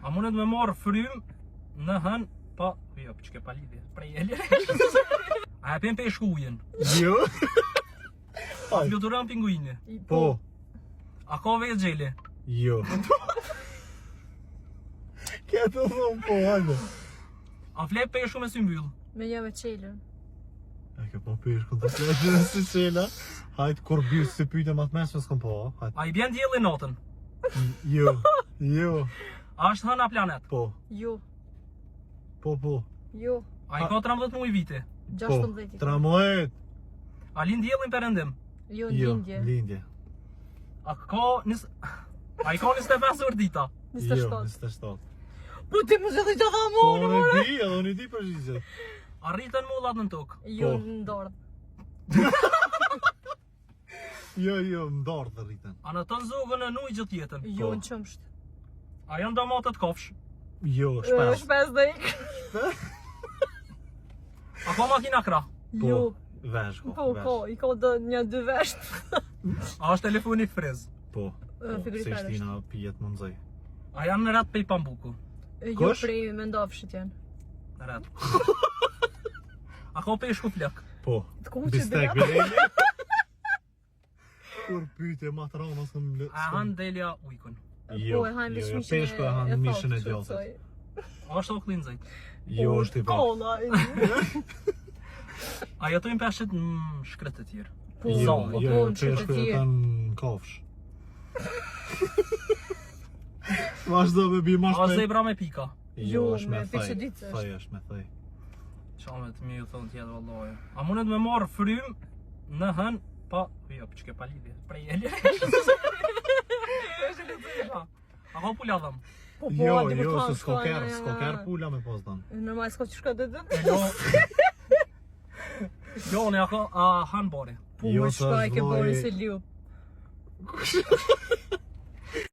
A mundet me marrë frym në hën pa... Jo, që ke pa lidhje, prej e lirë. A e pen peshku ujën? Jo. Fluturon pinguini? Po. A ka vetë gjele? Jo. Këtë të thonë po, hajde. A flet peshku me sy mbyll? Me jo me qelën. E ke po peshku të fleshën e si qela. Hajde, kur bjus si pyte ma të mesme s'kom po, hajde. A i bjen djeli natën? Jo. Jo. A është hëna planet? Po. Jo. Po. Jo. A i ka 13 muaj vite? 16. 13. A lind djelin perëndim? Jo, Jo, lindje. lindje. A i ka 25 orë dita? 27. Jo, 27. Po ti më zëdhi të dha Po, morë, more. unë i di përgjigje. A rritën mullat në tokë? Jo, Po. në dorë. Jo, më dorë të rritën. A në të zogën e nuj gjithë jetën? Jo, në qëmsht. A janë domatet kafsh? Jo, shpes. Shpes dhe ik. A ka makina krah? Jo. Vesh, Po, i ka një 2 vesht. A është telefoni frez? Po. Se Frigorifer është. shtina pijet më nëzoj. A janë në ratë pej pambuku? Jo, Kush? prej me ndofshit janë. Në ratë. A ka peshku flak? Po. Të kumë që Bistek dhe bileli. Kur pyte ma të rana së më A hanë delja ujkun? Jo, Po, e hajnë jo, veç peshku e hanë mishën e gjallët. A është oklin zajt? Jo, është i pa. Kolla. A jetojnë peshqit në shkret të tjerë? Po, Jo, po, jo, në qytet peshku e tjerë. kanë kafsh. Vazhdo me bi ma A shpejt. zebra me pika? Jo, Jo, është me me thaj. pishëdicë është. Thaj është me thaj. Qamet mi ju thonë tjetë vëlloje. A mundet me marrë frym në hën pa... Jo, që ke pa lidhje, prej e lirë. A ka pula dhëm? Po, Jo, di më thonë, se s'ko shkojnë, ker pula me pos dan. Normal s'ka që shka dhe dhe. Jo... Jo, ne a hanë bari. Po, Jo, më se shka e është ke vllai- bori se liu.